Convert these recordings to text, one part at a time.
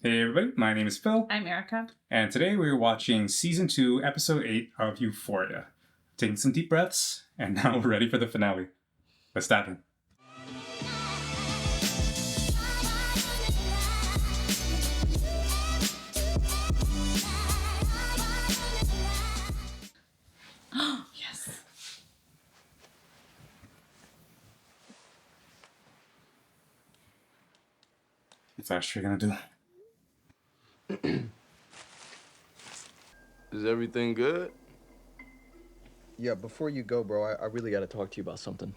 Hey everybody, my name is Phil. I'm Erika. And today we're watching Season 2, Episode 8 of EUPHORIA. Taking some deep breaths, and now we're ready for the finale. Let's dive in. Yes. What's Ashtray gonna do? Is everything good? Yeah, before you go, bro, I really gotta talk to you about something.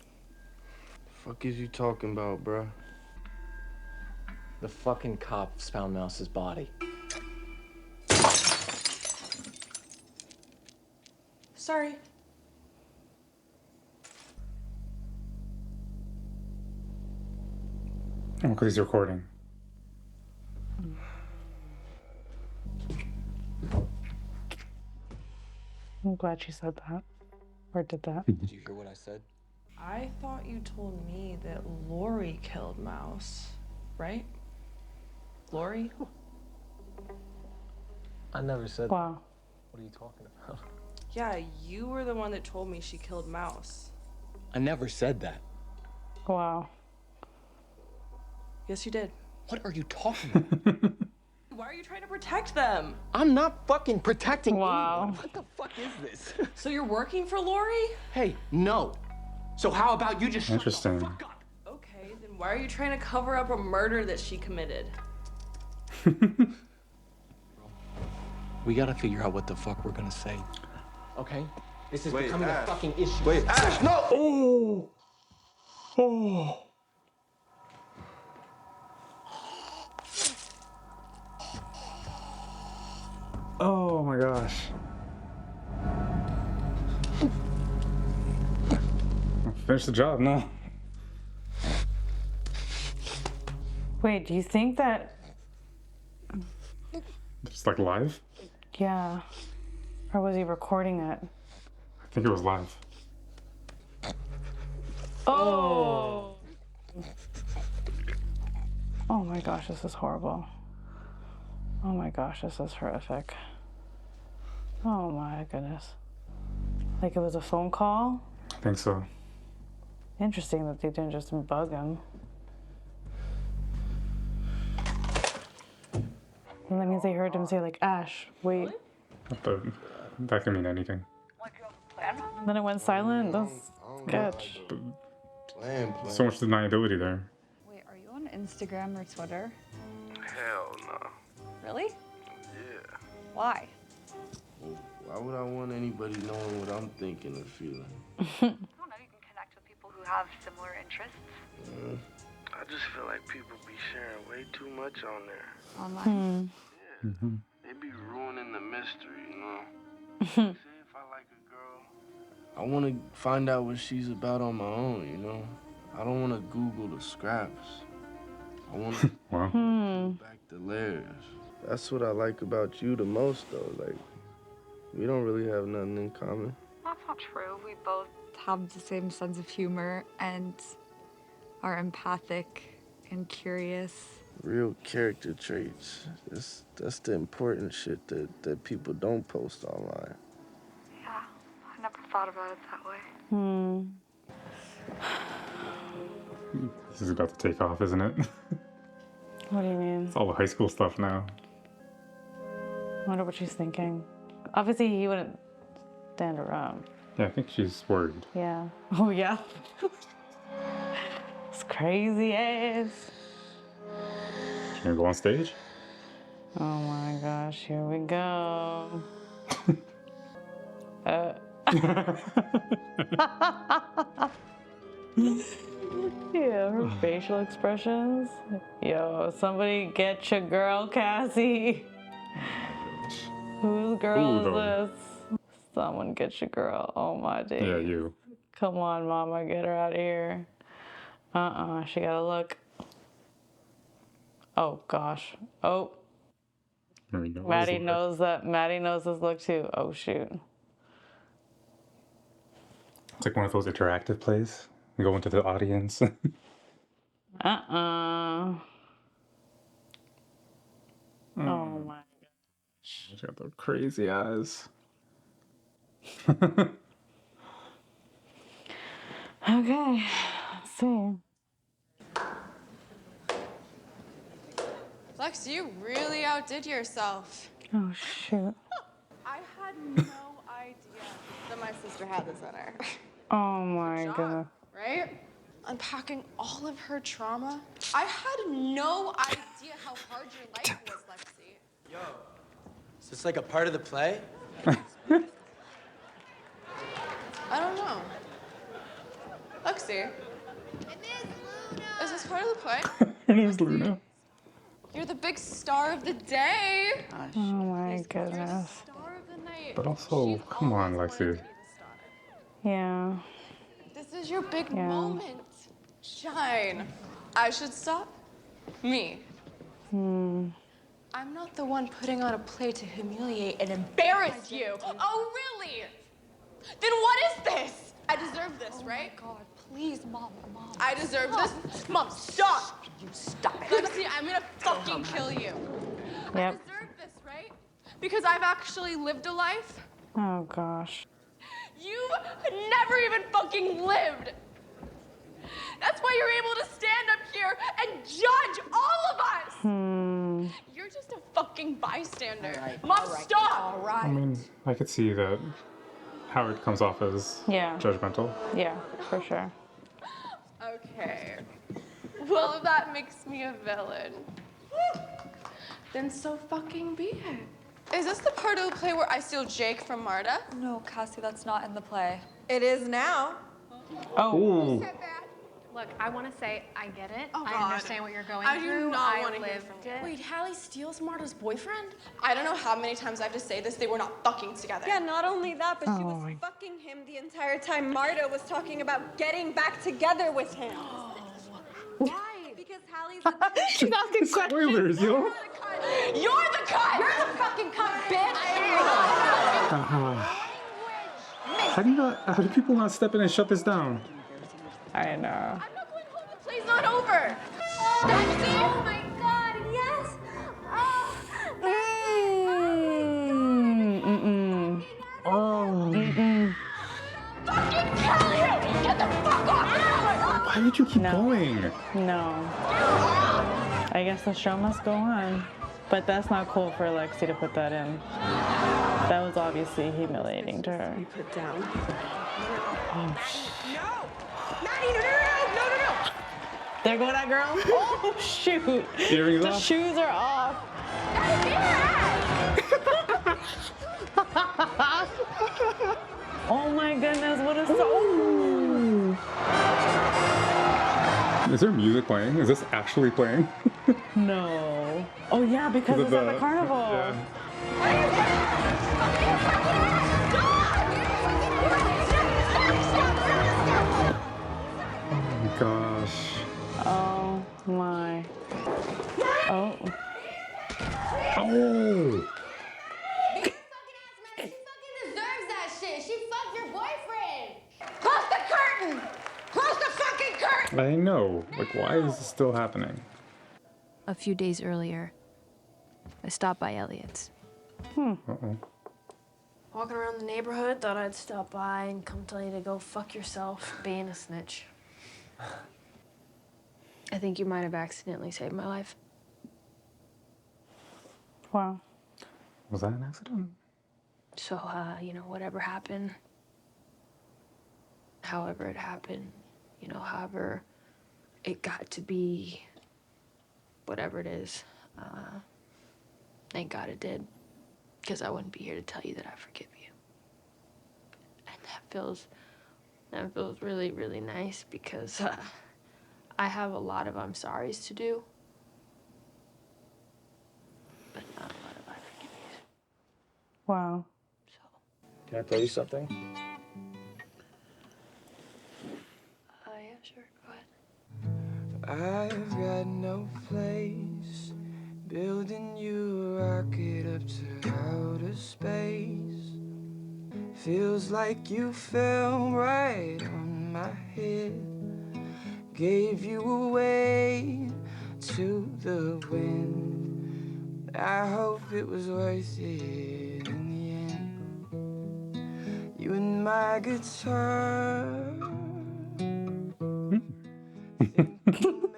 Fuck is you talking about, bruh? The fucking cops found Mouse's body. Sorry. Oh, because he's recording. I'm glad she said that. Or did that. Did you hear what I said? I thought you told me that Lori killed Mouse, right? Lori? I never said that. Wow. What are you talking about? Yeah, you were the one that told me she killed Mouse. I never said that. Wow. Yes, you did. What are you talking about? Why are you trying to protect them? I'm not fucking protecting Wow. anyone. What the fuck is this? So you're working for Lori? Hey, no. So how about you just shut Interesting. the fuck up? Okay, then why are you trying to cover up a murder that she committed? We gotta figure out what the fuck we're gonna say. Okay? This is becoming Ash. a fucking issue. Wait, Ash, no! Oh! Oh! Oh my gosh. Finish the job now. Wait, do you think that... Just like live? Yeah. Or was he recording it? I think it was live. Oh! Oh my gosh, this is horrible. Oh my gosh, this is horrific. Oh my goodness. Like it was a phone call? I think so. Interesting that they didn't just bug him. And that means they heard him say like, Ash, wait. But that can mean anything. And then it went silent. That's sketch. Plan. So much deniability there. Wait, are you on Instagram or Twitter? Hell no. Really? Yeah. Why? Why would I want anybody knowing what I'm thinking or feeling? I don't know, you can connect with people who have similar interests I just feel like people be sharing way too much on there. online. They be ruining the mystery, you know? Say if I like a girl, I want to find out what she's about on my own, you know? I don't want to Google the scraps. I want to Wow. peel back the layers. That's what I like about you the most, though. Like, we don't really have nothing in common. That's not true. We both have the same sense of humor and are empathic and curious. Real character traits. That's the important shit that people don't post online. Yeah, I never thought about it that way. This is about to take off, isn't it? What do you mean? It's all the high school stuff now. I wonder what she's thinking. Obviously, he wouldn't stand around. Yeah, I think she's worried. Yeah. Oh, yeah. It's crazy ass. She's gonna go on stage? Oh my gosh, here we go. Yeah, her facial expressions. Yo, somebody get your girl, Cassie. Whose girl Ooh, is this? Someone get your girl. Oh my days. Yeah, you. Come on, mama, get her out of here. She gotta look. Oh gosh. Oh, There we go. Maddy knows that. Maddy knows this look too. Oh shoot. It's like one of those interactive plays. You go into the audience. She's got the crazy eyes. Okay, let's see. Lex, you really outdid yourself. Oh, shoot. I had no idea that my sister had this in her. Oh, my goodness. Right? Unpacking all of her trauma. I had no idea how hard your life was, Lexi. Yo, is this like a part of the play? I don't know. Lexi, is this part of the play? Her name's Luna. You're the big star of the day. Oh, my You're the goodness. star of the night. But also, She's come on, always wanted Lexi. to be the star. Yeah. This is your big Yeah. moment. Shine. I should stop? Me. I'm not the one putting on a play to humiliate and embarrass you. Oh, really? Then what is this? I deserve this, right? God, please, Mom. I deserve this. Mom, stop. You stop it. Lexi, I'm gonna fucking kill you. I Yep. deserve this, right? Because I've actually lived a life. Oh, gosh. You never even fucking lived. That's why you're able to stand up here and judge all of us. You're just a fucking bystander. Mom, stop. I mean, I could see that Howard comes off as Yeah. judgmental. Yeah, for sure. Okay. Well, if that makes me a villain, then so fucking be it. Is this the part of the play where I steal Jake from Marta? No, Cassie, that's not in the play. It is now. Oh. Ooh. Look, I want to say I get it. Oh, I God. understand what you're going I through. do not I want to hear lived from it. you. Wait, Hallie steals Marta's boyfriend? I don't know how many times I have to say this. They were not fucking together. Yeah, not only that, but she Oh, was my- fucking him the entire time Marta was talking about getting back together with him. Why? Because Hallie's the She's asking questions. Spoilers, yo. You're the cunt. You're the fucking cunt, bitch! How do people not step in and shut this down? I know. I'm not going home. The play's not over. Oh my god, yes! Oh. Fucking kill you! Get the fuck off! Why did you keep No. going? No. I guess the show must go on. But that's not cool for Lexi to put that in. That was obviously humiliating to her. Put down. Oh, No! Maddy, no! there go that girl. Oh, shoot. Earrings The off? shoes are off. Oh my goodness, what a song. Is there music playing? Is this actually playing? No. Oh yeah, because it's at the carnival. Yeah. Oh my gosh. Oh my. Oh. Oh! deserves that shit. She fucked your boyfriend. Close the curtain! Close the fucking curtain! I know. Like, why is this still happening? A few days earlier, I stopped by Elliot's. Uh-oh. Walking around the neighborhood, thought I'd stop by and come tell you to go fuck yourself, being a snitch. I think you might have accidentally saved my life. Wow. Was that an accident? So, whatever happened, however it happened, however it got to be, whatever it is, thank God it did, because I wouldn't be here to tell you that I forgive you. And that feels really, really nice because I have a lot of I'm sorries to do, but not a lot of I forgive you. Wow. Can I play you something? Yeah, sure, go ahead. I've got no place building you a rocket up to outer space. Feels like you fell right on my head. Gave you away to the wind. I hope it was worth it in the end. You and my guitar.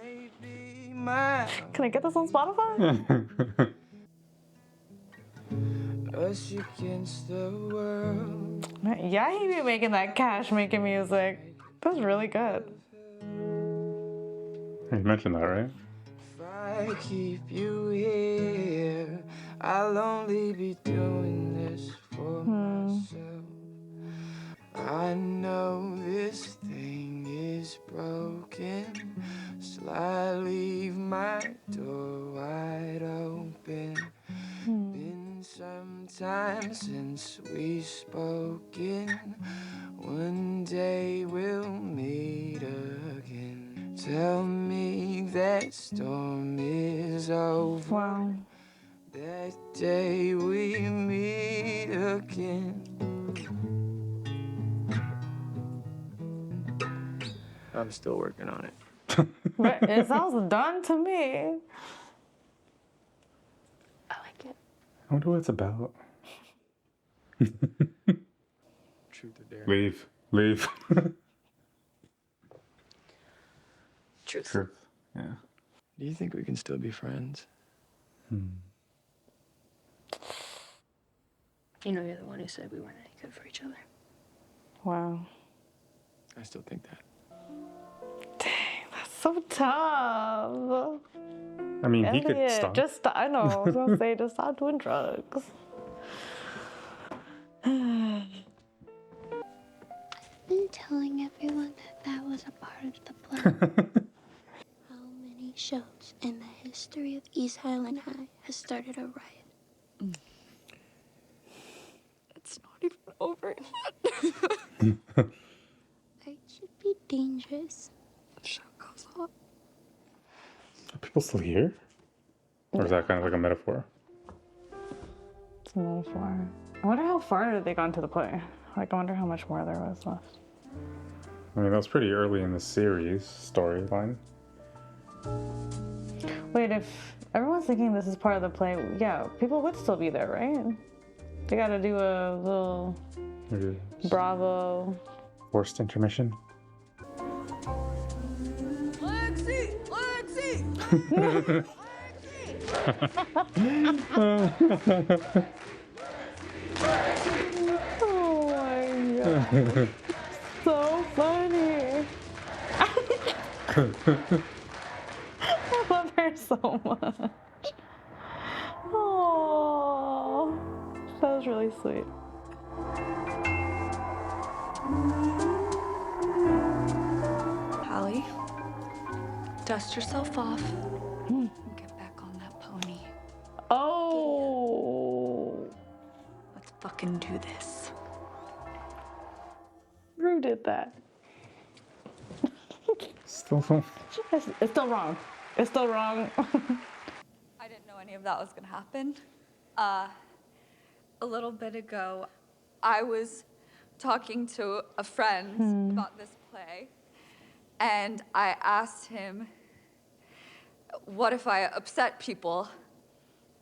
Maybe my Can I get this on Spotify? us against the world. Yeah, he be making that cash making music. That's really good. You mentioned that, right? If I keep you here, I'll only be doing this for myself. I know this thing is broken, so I leave my door wide open. Been some time since we've spoken. One day we'll meet again. Tell me that storm is over. Wow. That day we meet again. I'm still working on it. But it sounds done to me. I like it. I wonder what it's about. Truth or dare. Leave. Leave. Truth. Truth. Yeah. Do you think we can still be friends? You know, you're the one who said we weren't any good for each other. Wow. I still think that. Dang, that's so tough. I mean, he could Elliot, stop. just I know. I was gonna say, just stop doing drugs. Been telling everyone that was a part of the play. How many shows in the history of East Highland High has started a riot? It's not even over It should be dangerous. Show goes on. Are people still here? Or is that kind of like a metaphor? It's a metaphor. I wonder how far they gone to the play. Like, I wonder how much more there was left. I mean, that was pretty early in the series storyline. Wait, if everyone's thinking this is part of the play, yeah, people would still be there, right? They gotta do a little Maybe bravo. forced intermission. Lexi! Lexi! Oh my god. So funny. I love her so much. Oh, that was really sweet. Hallie, dust yourself off and get back on that pony. Oh, Let's fucking do this. Rue did that. Still It's still wrong. It's still wrong. I didn't know any of that was gonna happen. A little bit ago, I was talking to a friend about this play, and I asked him, what if I upset people?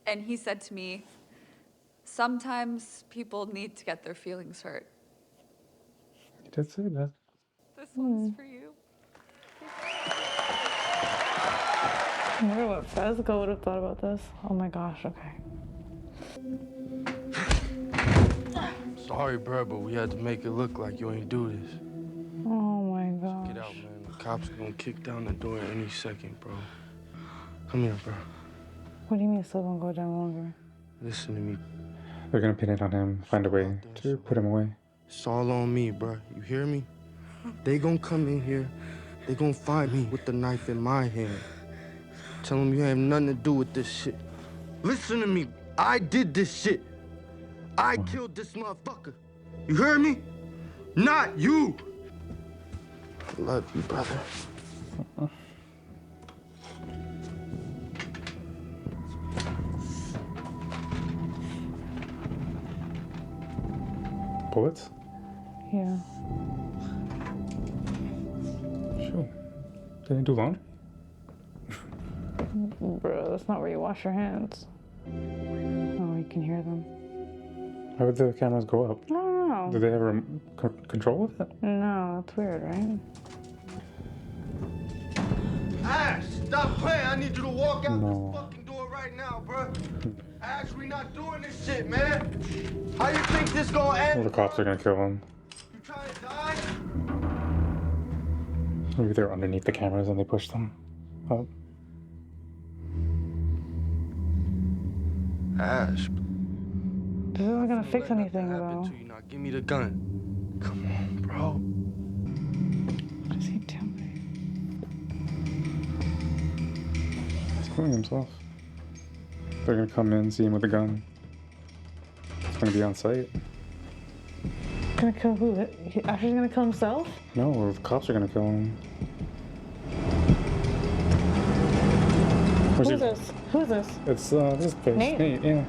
And he said to me, sometimes people need to get their feelings hurt. He did say that. This one's for you. I wonder what Fezco would have thought about this. Oh my gosh, okay. Sorry, bro, but we had to make it look like you ain't do this. Oh my gosh. Get out, man. The cops are gonna kick down the door any second, bro. Come here, bro. What do you mean it's still gonna go down longer? Listen to me. They're gonna pin it on him, find a way to put him away. It's all on me, bro. You hear me? They gonna come in here. They gonna find me with the knife in my hand. Tell them you have nothing to do with this shit. Listen to me. I did this shit. I killed this motherfucker. You hear me? Not you. I love you, brother. Bullets? Yeah. Sure. They didn't do laundry? Bro, that's not where you wash your hands. Oh, you can hear them. How would the cameras go up? I don't know. Do they have a control of it? No, it's weird, right? Ash, stop playing. I need you to walk out No. this fucking door right now, bro. Ash, we not doing this shit, man. How you think this gonna end? Well, the cops are gonna kill him. You trying to die? Maybe they're underneath the cameras and they push them up. Ash. This isn't gonna fix anything, though. You not give me the gun. Come on, bro. What is he doing? He's killing himself. They're gonna come in, see him with a gun. It's gonna be on site. Gonna kill who? Ashley's gonna kill himself? No, the cops are gonna kill him. Who's this? Who's this? It's this face. Nate? Yeah.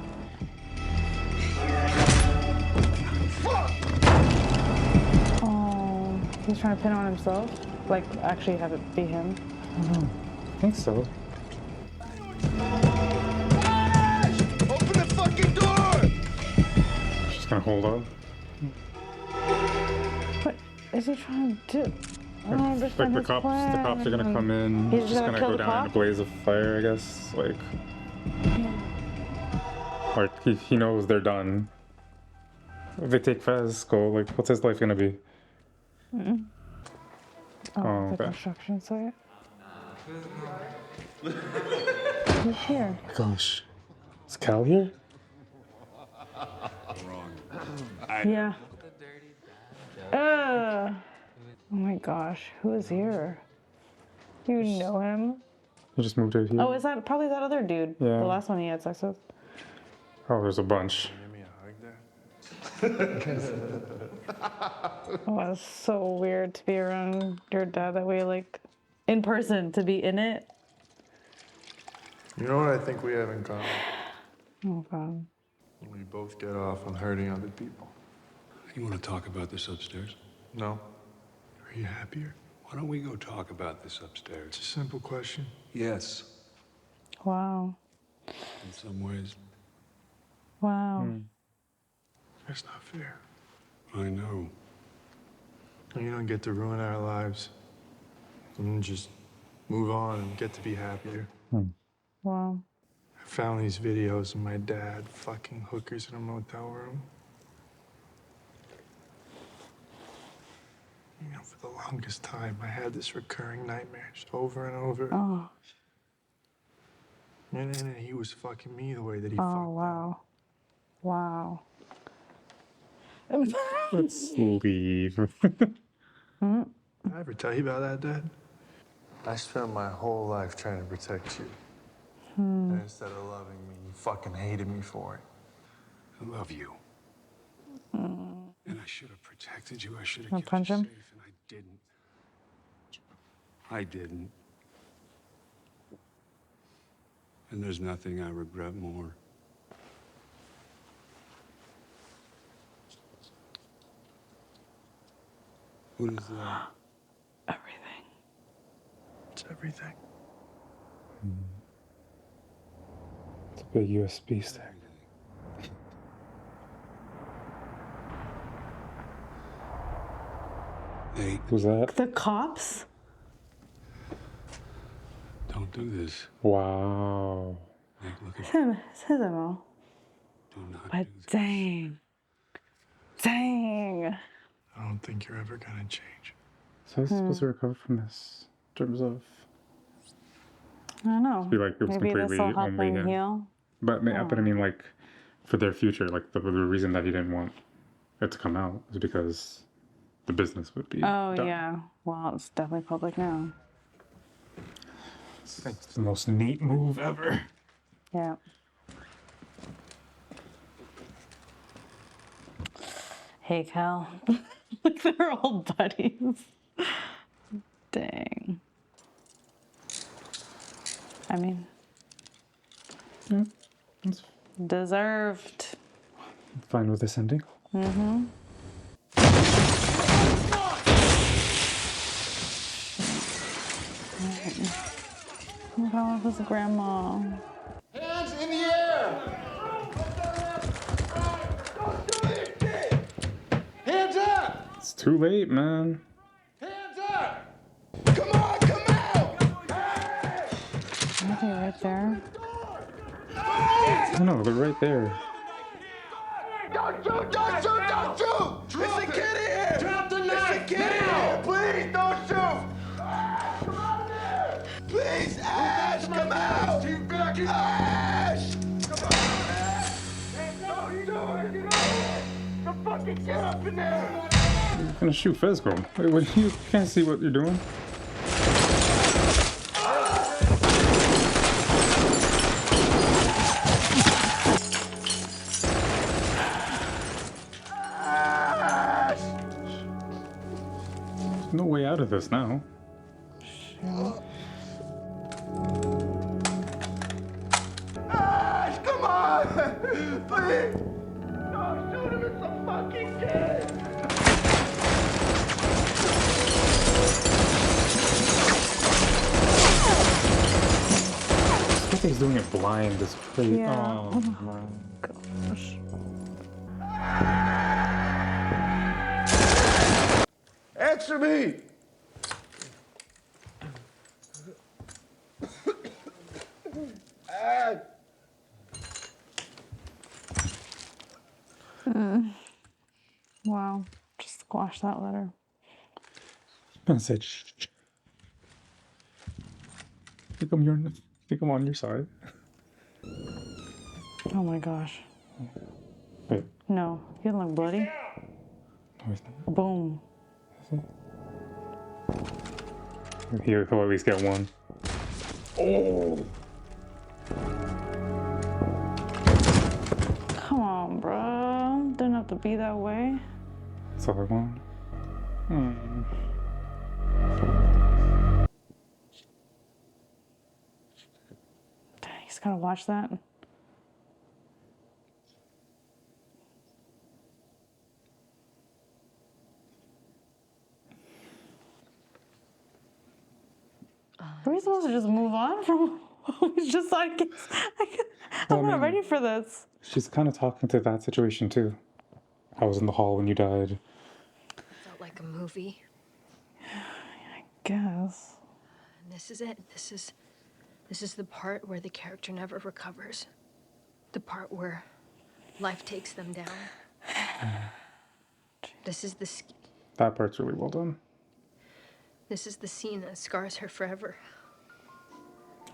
Oh, he's trying to pin on himself? Like, actually have it be him? I don't know. I think so. Open the fucking door! She's gonna hold up. What is he trying to do? I don't understand Like the his cops are gonna plan. come in. He's just gonna gonna kill go the down in a cop? blaze of fire, I guess. Like, or he knows they're done. If they take Fezco, like, what's his life gonna be? Mm-mm. Oh, Oh, the okay. construction site. Who's here? Oh my gosh, is Cal here? Yeah. Oh my gosh, who is here? You know him? He just moved out here. Oh, is that probably that other dude? Yeah. The last one he had sex with. Oh, there's a bunch. Oh, it's so weird to be around your dad that way, like, in person, to be in it. You know what I think we have in common? Oh, God. We both get off on hurting other people. You want to talk about this upstairs? No. Are you happier? Why don't we go talk about this upstairs? It's a simple question. Yes, Wow. in some ways. Wow. That's not fair. I know. You don't get to ruin our lives. And just move on and get to be happier. Wow. I found these videos of my dad fucking hookers in a motel room. You know, for the longest time, I had this recurring nightmare just over and over. Oh. And then he was fucking me the way that he Oh, wow. Wow. Let's leave. Did I ever tell you about that, Dad? I spent my whole life trying to protect you. And instead of loving me, you fucking hated me for it. I love you. And I should have protected you. I should have Wanna kept punch you him? safe, and I didn't. I didn't. And there's nothing I regret more. What is that? Everything. It's everything. It's a big USB stick. Hey, Who's that? The cops? don't do this. Wow. Nick, look It's at him. It's his MO. do not But do this. dang. Dang. I don't think you're ever gonna change. So I was supposed to recover from this in terms of, I don't know. be like it was Maybe this completely will help only him him. heal. But I mean, like, for their future, like the reason that he didn't want it to come out is because the business would be. Oh, done. yeah. Well, it's definitely public now. It's the most neat move ever. Yeah. Hey, Cal. Like, they're all buddies. Dang. I mean, deserved. Fine with this ending. Mm-hmm. Oh, that was his grandma. Hands in the air! Too late, man. Hands up! Come on, come out! Are they right there? I don't know, they're right there. Don't shoot! Don't shoot! Don't shoot! There's a kid in here! Drop the knife! There's a kid in here! Please don't shoot! Come out there! Please, Ash, come out! Ash! Come on, Ash! Don't do it! The fucking kid up in there! You're gonna shoot Fezco. Wait, what, you can't see what you're doing? There's no way out of this now. Ash, come on! Please! Don't shoot him, it's a fucking kid! I think he's doing it blind. It's crazy. Yeah. Oh my gosh. Answer me! Ash! Wow. Just squash that letter. I said, shh. Think I'm on your side. Oh my gosh. Wait. No, he doesn't look bloody. No, he's not. Boom. He'll at least get one. Oh! Come on, bro. Didn't have to be that way. That's all I want. He's gotta watch that. Are we supposed to just move on from? It's just like I'm not ready for this. She's kind of talking to that situation too. I was in the hall when you died. It felt like a movie. I guess. And this is it. This is the part where the character never recovers. The part where life takes them down. This is the That part's really well done. This is the scene that scars her forever.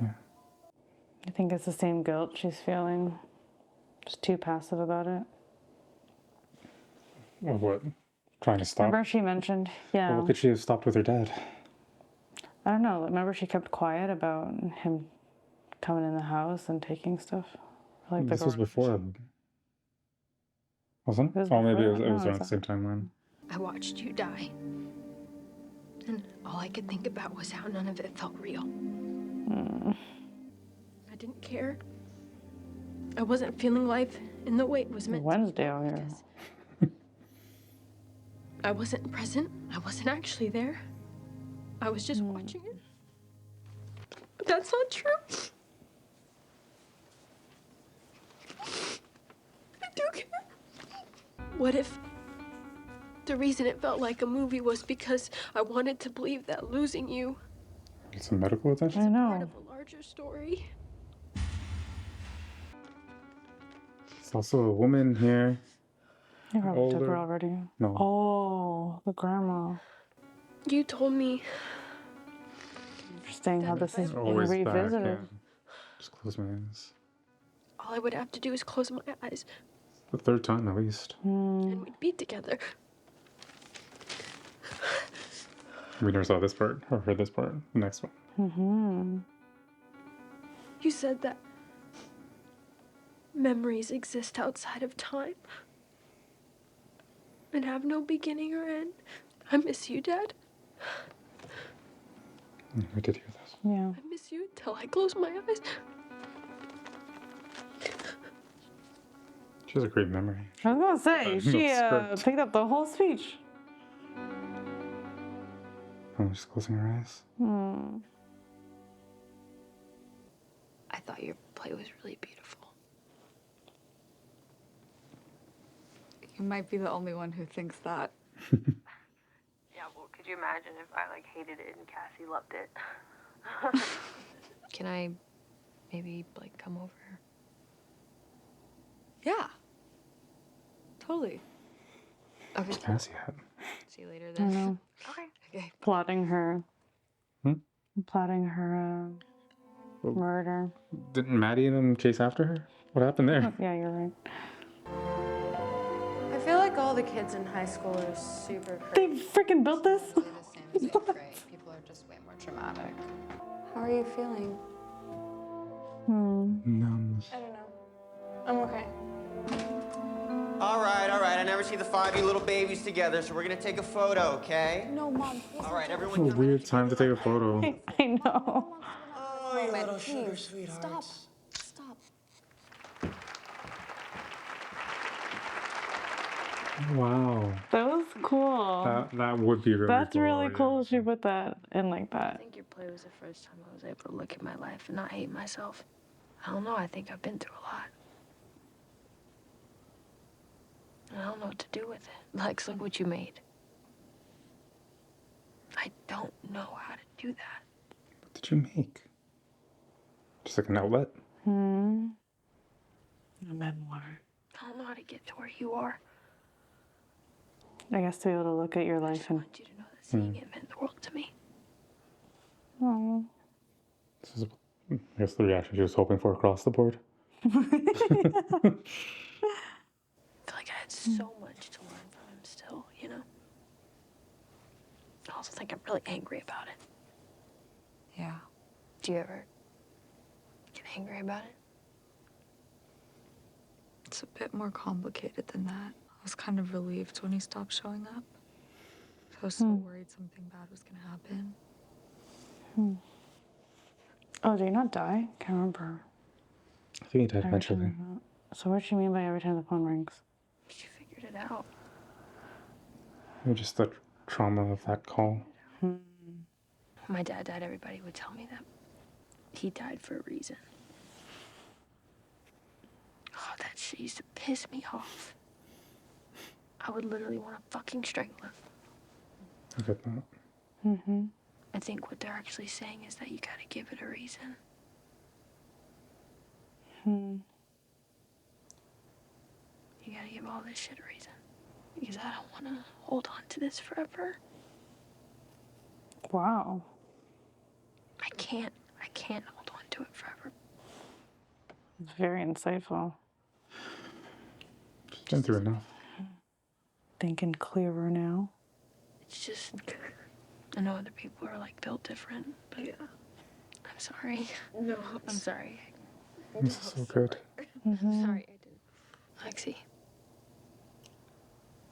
Yeah. I think it's the same guilt she's feeling. Just too passive about it. Or what? Trying to stop? Remember she mentioned, yeah. Well, what could she have stopped with her dad? I don't know. Remember she kept quiet about him coming in the house and taking stuff? Like This was before. Wasn't it? Oh, maybe it was around the same timeline. I watched you die. And all I could think about was how none of it felt real. I didn't care. I wasn't feeling life in the way it was meant Wednesday out here. I wasn't present. I wasn't actually there. I was just watching it. But that's not true. I do care. What if the reason it felt like a movie was because I wanted to believe that losing you Get some medical attention? I part know. of a larger story? There's also a woman here. You probably took her Older. already. No. Oh, the grandma. You told me Interesting how this is being Always back, revisited. yeah. Just close my eyes. all I would have to do is close my eyes The third time, at least. and we'd be together. We never saw this part, or heard this part. The next one. You said that memories exist outside of time and have no beginning or end. I miss you, Dad. We did hear this. Yeah. I miss you until I close my eyes. She has a great memory. I was gonna say, No she script. picked up the whole speech. I'm just closing her eyes. I thought your play was really beautiful. You might be the only one who thinks that. you imagine if I like hated it and Cassie loved it? Can I maybe like come over? Yeah. Totally. Okay. Where's Cassie at? See you later I then. know. Okay. Plotting her. Hmm? Plotting her murder. Didn't Maddy and them chase after her? What happened there? Yeah, you're right. I feel like all the kids in high school are super They crazy. freaking built this? Really the same as 8th grade. People are just way more traumatic. How are you feeling? Numb. I don't know. I'm okay. All right. I never see the 5 of you little babies together, so we're gonna take a photo, okay? No, Mom. All right, everyone. What a weird time to take a photo. I know. Oh, you little sugar sweethearts. Stop. Wow. That was cool. That would be really That's cool. really cool she put that in like I that. think your play was the first time I was able to look at my life and not hate myself. I don't know, I think I've been through a lot. I don't know what to do with it. Lex, look what you made. I don't know how to do that. What did you make? Just like an outlet? A memoir. I don't know how to get to where you are. I guess to be able to look at your life and. I want you to know that seeing it meant the world to me. Oh. This is, I guess, the reaction she was hoping for across the board. I feel like I had so much to learn from him still, you know? I also think I'm really angry about it. Yeah. Do you ever get angry about it? It's a bit more complicated than that. I was kind of relieved when he stopped showing up. I was so worried something bad was gonna happen. Oh, did he not die? Can't remember. I think he died Every eventually. time- So what does she mean by every time the phone rings? She figured it out. Maybe just the trauma of that call. When my dad died, everybody would tell me that he died for a reason. Oh, that shit used to piss me off. I would literally want to fucking strangle him. I get that. I think what they're actually saying is that you gotta give it a reason. You gotta give all this shit a reason. Because I don't want to hold on to this forever. Wow. I can't hold on to it forever. It's very insightful. She's been through enough. Thinking clearer now. It's just, I know other people are like built different, but yeah. I'm sorry. No, I'm sorry. This is so good. I'm sorry I didn't. Lexi,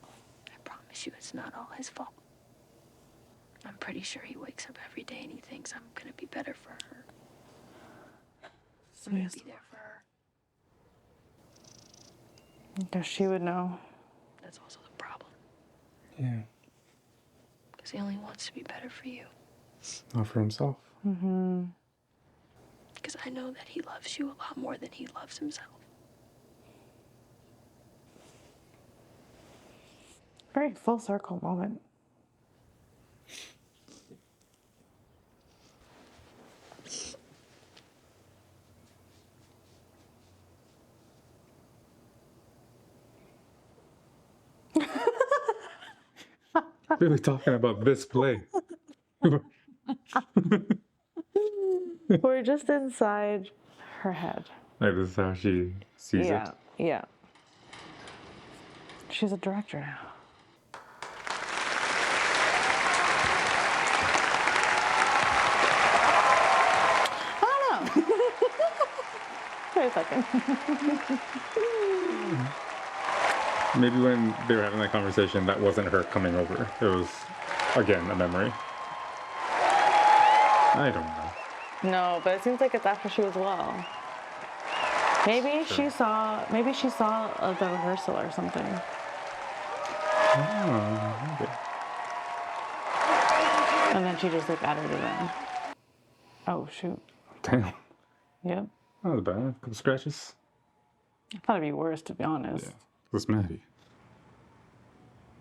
I promise you it's not all his fault. I'm pretty sure he wakes up every day and he thinks I'm gonna be better for her. I'm gonna be there for her. Guess she would know. That's also the problem. Yeah. Because he only wants to be better for you. Not for himself. Because I know that he loves you a lot more than he loves himself. Very full circle moment. Really talking about this play. We're just inside her head. Like, this is how she sees it. Yeah. She's a director now. I don't know. Wait a second. Maybe when they were having that conversation, that wasn't her coming over. It was, again, a memory. I don't know. No, but it seems like it's after she was well. Maybe she saw the rehearsal or something. Oh, maybe. And then she just like added it in. Oh shoot. Damn. Yep. That was bad. A couple scratches. I thought it'd be worse, to be honest. Yeah. It was Maddy.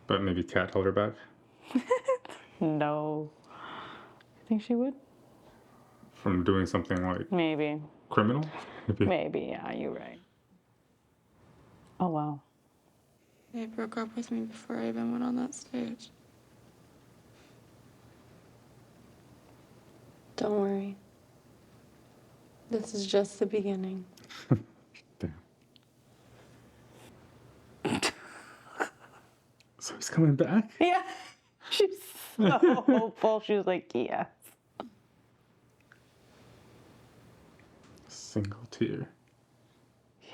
But maybe Cat held her back. No. You think she would? From doing something like Maybe. criminal? Maybe, yeah, you're right. Oh, wow. They broke up with me before I even went on that stage. Don't worry. This is just the beginning. Damn. So he's coming back? Yeah. She's so hopeful. She was like, yes. Single tear.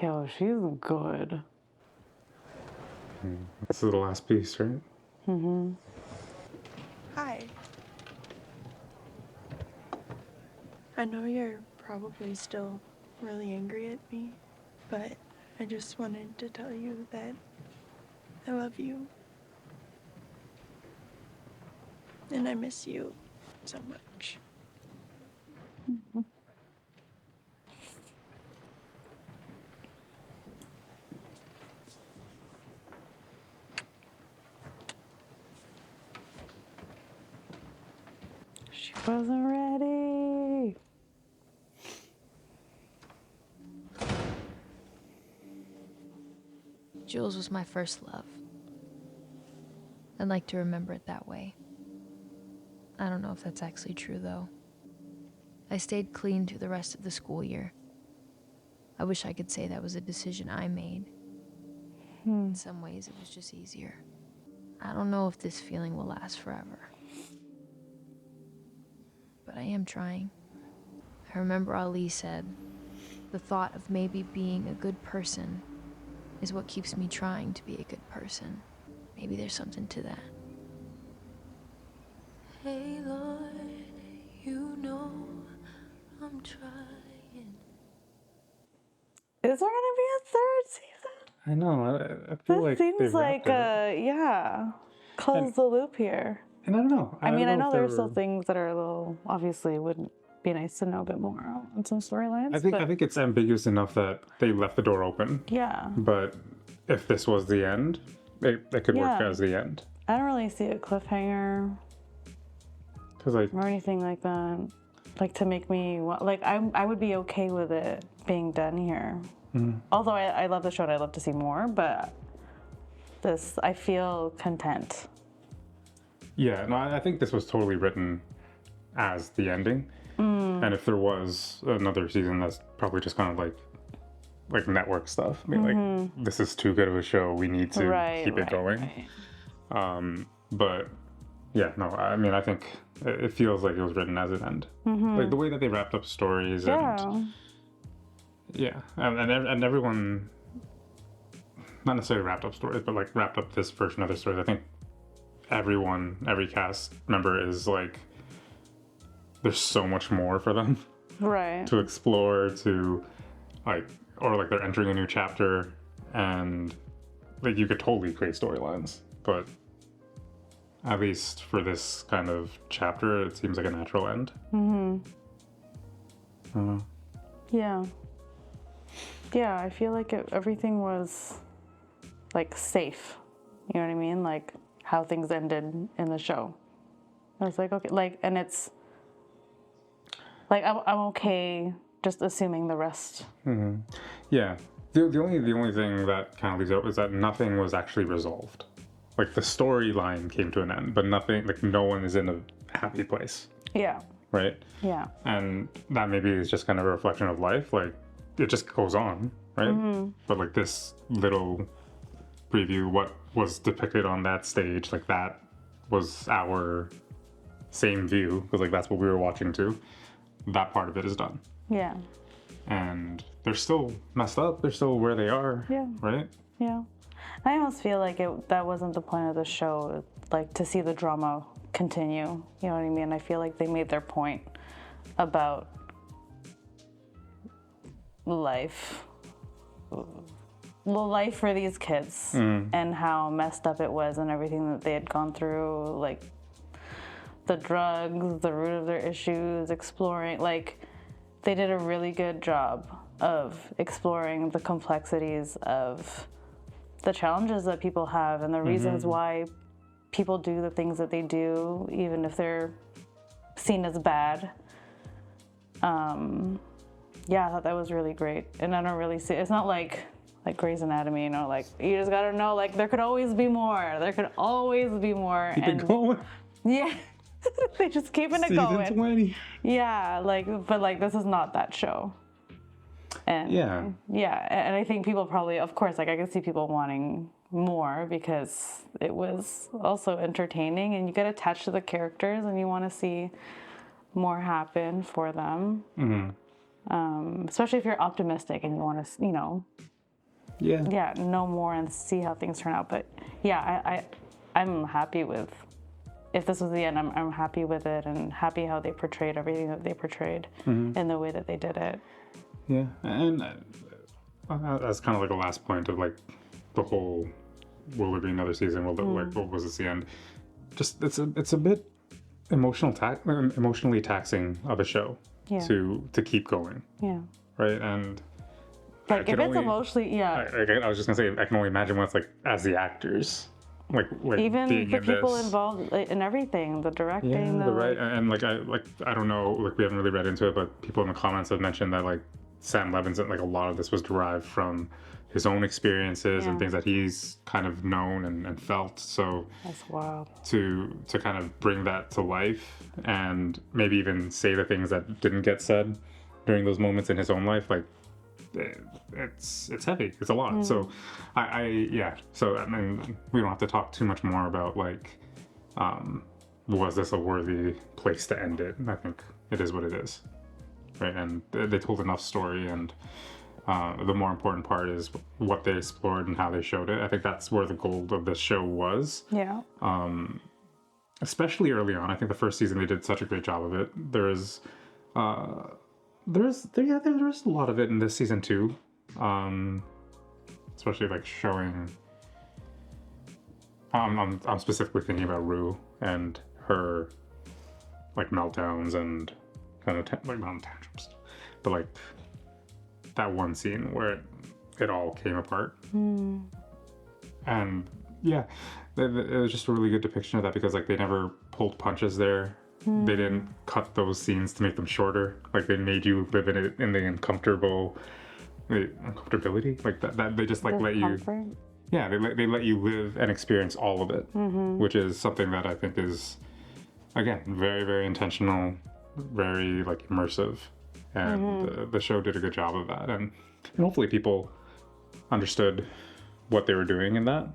Yo, she's good. This is the last piece, right? Mm-hmm. Hi. I know you're probably still really angry at me, but I just wanted to tell you that I love you. And I miss you so much. Mm-hmm. She wasn't ready. Jules was my first love. I'd like to remember it that way. I don't know if that's actually true, though. I stayed clean through the rest of the school year. I wish I could say that was a decision I made. In some ways, it was just easier. I don't know if this feeling will last forever. But I am trying. I remember Ali said, the thought of maybe being a good person is what keeps me trying to be a good person. Maybe there's something to that. Hey Lord, you know I'm trying. Is there gonna be a third season? I know. I feel This like seems they've like wrapped it. Yeah. Close the loop here. And I don't know. I mean, I know there there's still things that are a little, obviously would be nice to know a bit more on some storylines. I think it's ambiguous enough that they left the door open. Yeah. But if this was the end, it could work Yeah. as the end. I don't really see a cliffhanger Cause like, or anything like that. Like to make me, like I would be okay with it being done here. Although I love the show and I'd love to see more, but this, I feel content. yeah, no, I think this was totally written as the ending. And if there was another season, that's probably just kind of like network stuff. I mean, like, this is too good of a show. We need to keep it going. Right. But yeah, no, I mean, I think it feels like it was written as an end. Like the way that they wrapped up stories and and everyone, not necessarily wrapped up stories, but like wrapped up this version of the stories. I think every cast member is like, there's so much more for them to explore, to like, or like they're entering a new chapter, and like you could totally create storylines, but at least for this kind of chapter, it seems like a natural end. Yeah. Yeah, I feel like everything was like safe. You know what I mean? Like how things ended in the show. I was like, okay, like, and it's like I'm okay just assuming the rest. Yeah. The only thing that kind of leaves out is that nothing was actually resolved. Like the storyline came to an end, but nothing, like no one is in a happy place. Yeah. Right? Yeah. And that maybe is just kind of a reflection of life. Like it just goes on, right? But like this little preview, what was depicted on that stage, like that was our same view, because like that's what we were watching too. That part of it is done. Yeah. And they're still messed up. They're still where they are. Yeah. Right? Yeah. I almost feel like that wasn't the point of the show, like to see the drama continue. You know what I mean? I feel like they made their point about life. Life for these kids and how messed up it was and everything that they had gone through, like the drugs, the root of their issues, exploring, like they did a really good job of exploring the complexities of the challenges that people have and the reasons why people do the things that they do, even if they're seen as bad. Yeah, I thought that was really great. And I don't really see, it's not like Grey's Anatomy, you know, like, you just gotta know, like, there could always be more. There could always be more. Keep it going. Yeah. They just keeping it going. Season 20. Yeah, like, but like, this is not that show. And yeah, and I think people probably, of course, like I can see people wanting more because it was also entertaining and you get attached to the characters and you want to see more happen for them. Especially if you're optimistic and you want to, you know, know more and see how things turn out. But yeah, I'm happy with, if this was the end, I'm happy with it and happy how they portrayed everything that they portrayed in the way that they did it. Yeah, and that's kind of like a last point of like the whole, will there be another season? Will there, like, what was this the end? Just it's a bit emotionally taxing of a show to keep going. Yeah. Right, and like if it's emotionally, I was just gonna say, I can only imagine what it's like as the actors. Like even the people this. Involved in everything, the directing, the right, and I don't know, like we haven't really read into it, but people in the comments have mentioned that like Sam Levinson, like a lot of this was derived from his own experiences and things that he's kind of known and felt. So that's wild to kind of bring that to life and maybe even say the things that didn't get said during those moments in his own life, like it's heavy. It's a lot. So So I mean, we don't have to talk too much more about like, was this a worthy place to end it? I think it is what it is, right? And they told enough story, and the more important part is what they explored and how they showed it. I think that's where the gold of this show was. Yeah. Especially early on, I think the first season they did such a great job of it. There's a lot of it in this season too, especially like showing. I'm specifically thinking about Rue and her like meltdowns and kind of like not tantrums, but like that one scene where it all came apart. And yeah, it was just a really good depiction of that because like they never pulled punches there. They didn't cut those scenes to make them shorter. Like they made you live in it in the uncomfortability. Like that they just like let you. Yeah, they let you live and experience all of it, which is something that I think is, again, very, very intentional, very like immersive, and the show did a good job of that, and hopefully people understood what they were doing in that,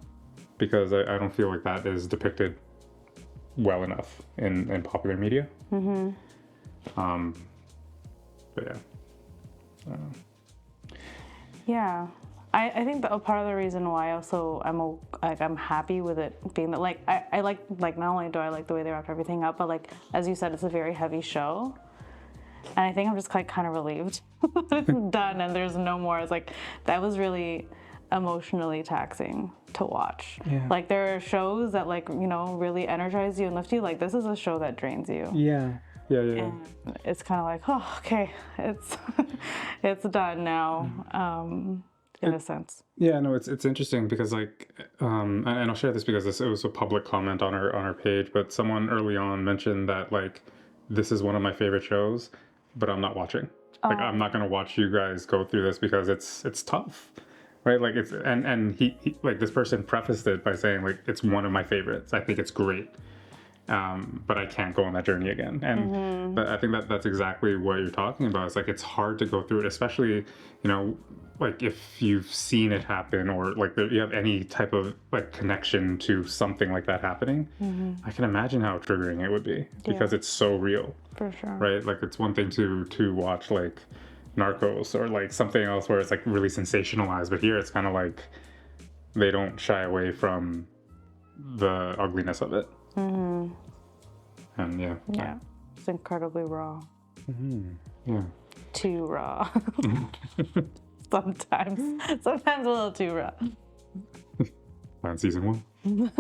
because I don't feel like that is depicted well enough in popular media. But yeah. Yeah. I think that a part of the reason why also I'm happy with it being that like I like not only do I like the way they wrapped everything up, but like as you said, it's a very heavy show, and I think I'm just like kind of relieved that it's done and there's no more. It's like that was really emotionally taxing to watch. Yeah. Like there are shows that like, you know, really energize you and lift you. Like this is a show that drains you. Yeah. And it's kind of like, oh, okay, it's done now. In a sense. Yeah, no, it's interesting because like, and I'll share this because it was a public comment on our page, but someone early on mentioned that like, this is one of my favorite shows, but I'm not watching. Like, I'm not gonna watch you guys go through this because it's tough, right? Like it's and he like this person prefaced it by saying like it's one of my favorites. I think it's great. But I can't go on that journey again. And but I think that's exactly what you're talking about. It's like it's hard to go through it, especially, you know, like if you've seen it happen or like you have any type of like connection to something like that happening. I can imagine how triggering it would be because it's so real. For sure. Right? Like it's one thing to watch like Narcos or like something else where it's like really sensationalized, but here it's kind of like they don't shy away from the ugliness of it. And yeah, it's incredibly raw. Yeah, too raw. sometimes a little too raw. On season 1.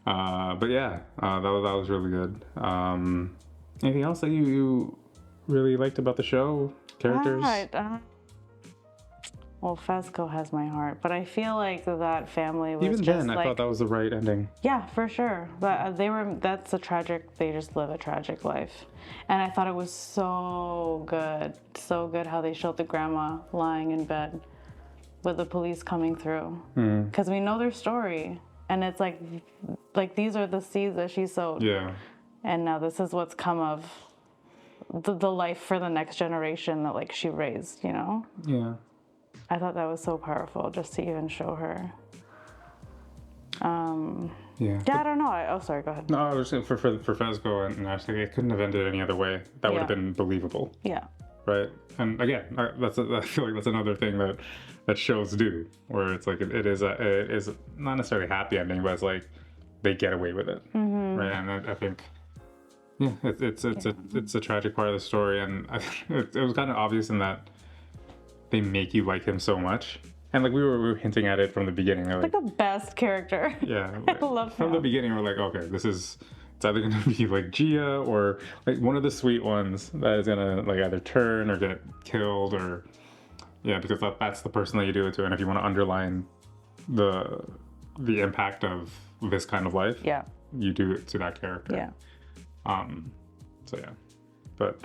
But yeah, that was really good. Anything else that you really liked about the show? Characters? well, Fezco has my heart, but I feel like that family was Even just then, I thought that was the right ending. Yeah, for sure. But that's a tragic, they just live a tragic life. And I thought it was so good how they showed the grandma lying in bed with the police coming through. Because we know their story. And it's like these are the seeds that she sowed. Yeah. And now this is what's come of the life for the next generation that like she raised, you know? Yeah. I thought that was so powerful just to even show her. Yeah. Yeah, I don't know. Oh, sorry, go ahead. No, I was for Fezco and Ashtray, it couldn't have ended any other way. That would have been believable. Yeah. Right. And again, I feel like that's another thing that shows do, where it's like it is not necessarily a happy ending, but it's like they get away with it, right? And I think, yeah, it's a tragic part of the story, and it was kind of obvious in that they make you like him so much. And like we were hinting at it from the beginning. Like the best character. Yeah. I love him. From the beginning, we're like, okay, it's either gonna be like Gia or like one of the sweet ones that is gonna like either turn or get killed or because that's the person that you do it to. And if you want to underline the impact of this kind of life, you do it to that character. Yeah. So yeah, but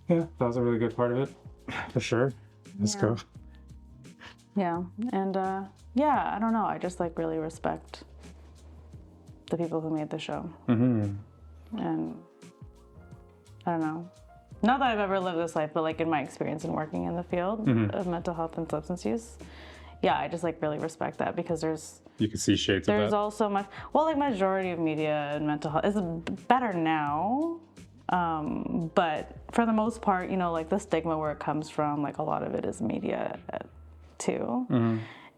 yeah, that was a really good part of it, for sure. Let's go. Yeah, and I don't know. I just like really respect the people who made the show. And I don't know. Not that I've ever lived this life, but like in my experience in working in the field of mental health and substance use, I just like really respect that because you can see shades of that. There's also much, like majority of media and mental health is better now. But for the most part, like the stigma where it comes from, like a lot of it is media too.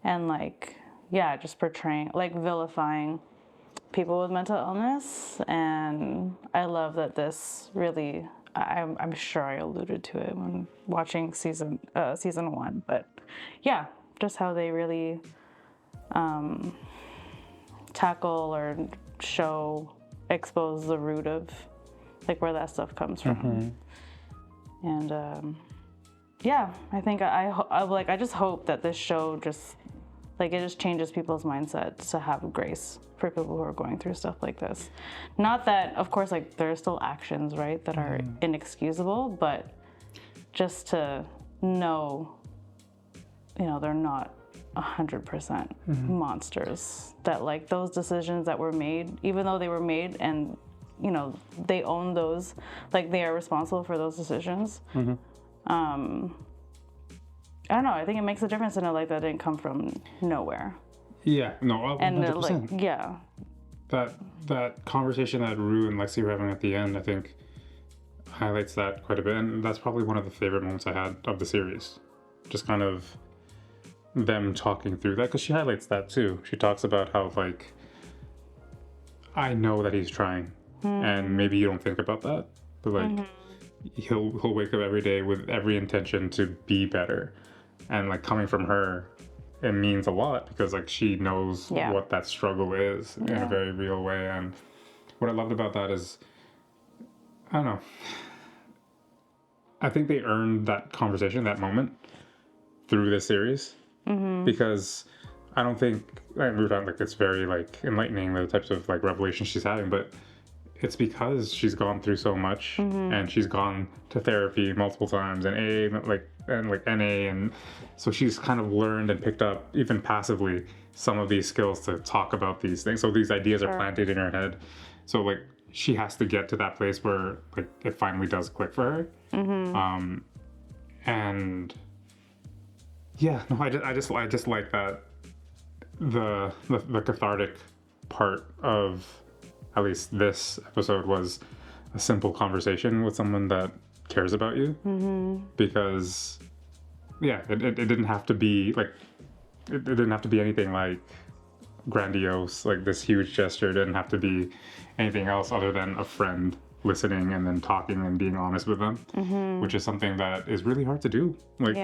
And like, just portraying, like vilifying people with mental illness. And I love that this really, I'm sure I alluded to it when watching season 1, but just how they really tackle or expose the root of like where that stuff comes from. And I think I just hope that this show just changes people's mindsets to have grace for people who are going through stuff like this. Not that, of course, like there are still actions, right, that are inexcusable, but just to know, they're not 100% monsters. That like those decisions that were made, even though they were made and they own those, like they are responsible for those decisions. I don't know. I think it makes a difference in a life that didn't come from nowhere. Yeah, no, 100%. And that conversation that Rue and Lexi were having at the end, I think, highlights that quite a bit, and that's probably one of the favorite moments I had of the series. Just kind of them talking through that, because she highlights that too. She talks about how like, I know that he's trying, and maybe you don't think about that, but like, he'll wake up every day with every intention to be better, and like coming from her, it means a lot because like she knows what that struggle is in a very real way. And what I loved about that is, I don't know, I think they earned that conversation, that moment through this series, because I don't think, like, we were talking, like, it's very like enlightening, the types of like revelations she's having, but it's because she's gone through so much, and she's gone to therapy multiple times and NA, and so she's kind of learned and picked up, even passively, some of these skills to talk about these things. So these ideas are planted in her head. So like she has to get to that place where like it finally does click for her. And yeah, no, I just like that the cathartic part of at least this episode was a simple conversation with someone that cares about you, because it didn't have to be like, it didn't have to be anything like grandiose, like this huge gesture. It didn't have to be anything else other than a friend listening and then talking and being honest with them, which is something that is really hard to do. Like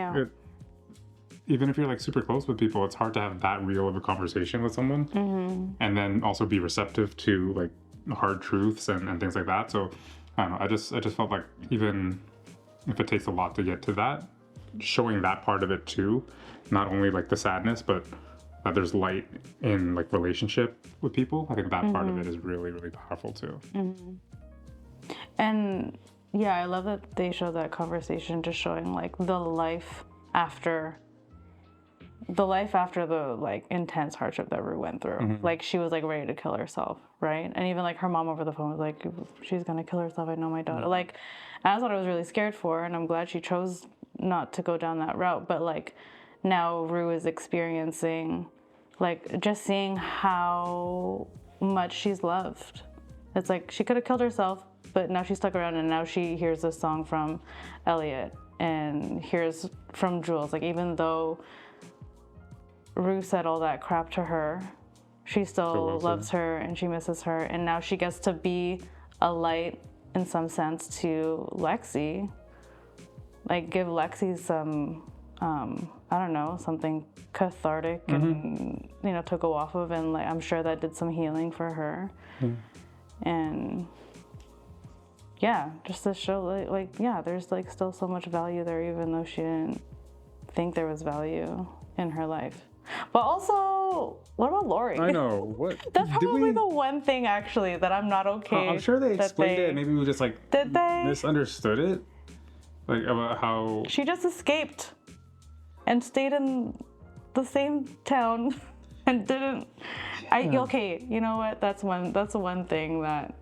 even if you're like super close with people, it's hard to have that real of a conversation with someone, and then also be receptive to like hard truths and things like that. So I don't know, I just felt like even if it takes a lot to get to that showing that part of it too, not only like the sadness, but that there's light in like relationship with people. I think that part of it is really, really powerful too. And yeah, I love that they show that conversation, just showing like the life after the like intense hardship that Rue went through. Like she was like ready to kill herself, right? And even like her mom over the phone was like, she's gonna kill herself, I know my daughter. Like that's what I was really scared for, and I'm glad she chose not to go down that route. But like now Rue is experiencing, like, just seeing how much she's loved. It's like she could have killed herself, but now she's stuck around, and now she hears this song from Elliot and hears from Jules. Like, even though Rue said all that crap to her, she still loves her and she misses her, and now she gets to be a light in some sense to Lexi. Like, give Lexi some I don't know, something cathartic and, you know, to go off of, and like I'm sure that did some healing for her. And yeah, just to show like yeah, there's like still so much value there, even though she didn't think there was value in her life. But also, what about Lori? I know. What? That's probably the one thing actually that I'm not okay. I'm sure they explained it. Maybe we just like misunderstood it. Like about how she just escaped and stayed in the same town and didn't. Okay, you know what? That's one thing that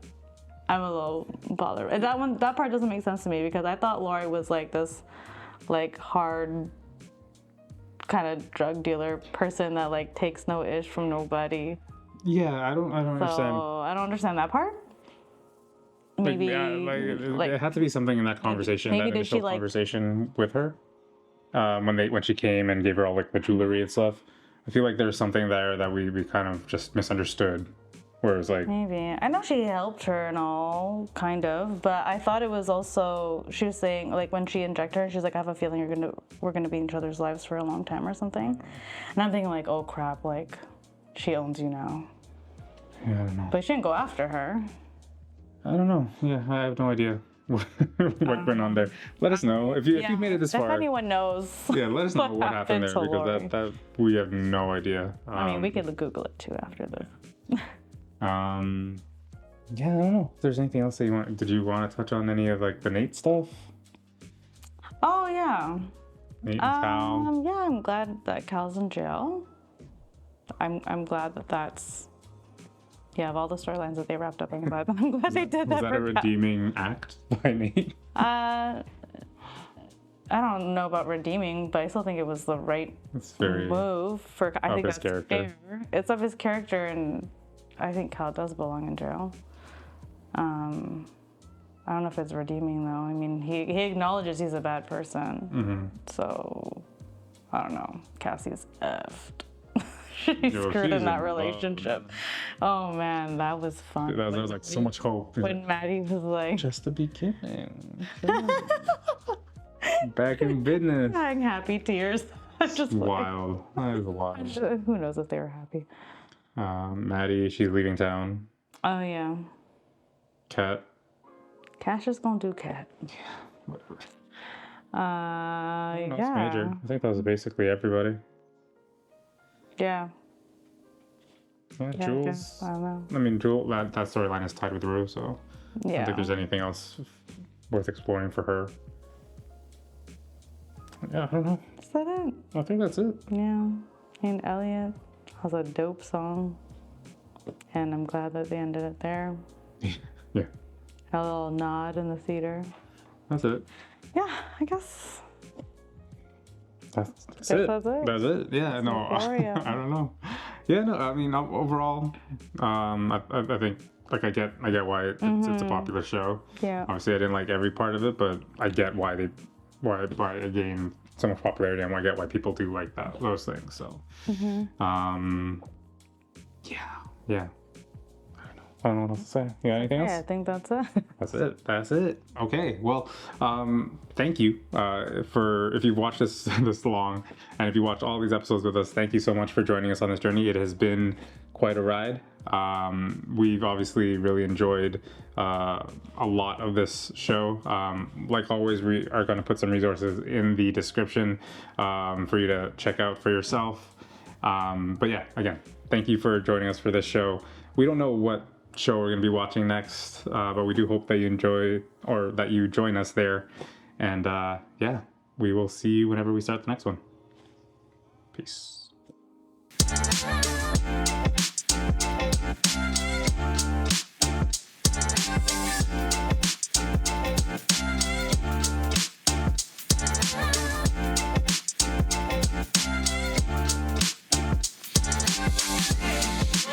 I'm a little bothered. And that part doesn't make sense to me, because I thought Lori was like this, like, hard kind of drug dealer person that like takes no ish from nobody. Yeah, I don't understand. I don't understand that part. Maybe it had to be something in that conversation, that initial conversation with her, when she came and gave her all like the jewelry and stuff. I feel like there's something there that we kind of just misunderstood. Whereas like maybe I know she helped her and all, kind of, but I thought it was also, she was saying like when she injected her, she's like, I have a feeling we're gonna be in each other's lives for a long time or something. And I'm thinking like, oh crap, like she owns you now. Yeah, I don't know. But she didn't go after her. I don't know. Yeah, I have no idea what went on there. Let us know if you made it this far. If anyone knows. Yeah, let us know what happened there, because that we have no idea. I mean, we could Google it too after this. Yeah, I don't know if there's anything else that you want. Did you want to touch on any of like the Nate stuff? Oh yeah. Nate and Cal. Yeah, I'm glad that Cal's in jail. I'm glad that's. Yeah, of all the storylines that they wrapped up, I'm glad they did that. Was that a redeeming act by Nate? I don't know about redeeming, but I still think it was the right move for. I think that's fair. It's of his character, and I think Cal does belong in jail. I don't know if it's redeeming though. I mean, he acknowledges he's a bad person, so I don't know. Cassie's effed. She's screwed in that relationship. Oh man, that was fun. There was like so much hope. When Maddy was like, just the beginning. Back in business. Crying happy tears. Just wild. That was wild. Who knows if they were happy. Maddy, she's leaving town. Oh yeah. Cat. Cat's just gonna do cat. Yeah, whatever. Yeah. Major. I think that was basically everybody. Yeah. Jules. I don't know. I mean, Jules. That storyline is tied with Rue, so I don't think there's anything else worth exploring for her. Yeah, I don't know. Is that it? I think that's it. Yeah. And Elliot has a dope song, and I'm glad that they ended it there. Yeah. A little nod in the theater. That's it. Yeah, I guess. That's it. That's it. Yeah, no, EUPHORIA. I don't know. Yeah, no, I mean, overall, I think, like, I get why it's a popular show. Yeah. Obviously, I didn't like every part of it, but I get why it gained so much popularity, and I get why people do like those things. So, yeah. I don't know. I don't know what else to say. You got anything else? Yeah, I think that's it. That's it. Okay. Well, thank you for if you've watched this this long, and if you watch all these episodes with us. Thank you so much for joining us on this journey. It has been quite a ride. We've obviously really enjoyed a lot of this show. Like always, we are going to put some resources in the description for you to check out for yourself. But yeah, again, thank you for joining us for this show. We don't know what show we're going to be watching next, but we do hope that you enjoy or that you join us there. And yeah, we will see you whenever we start the next one. Peace.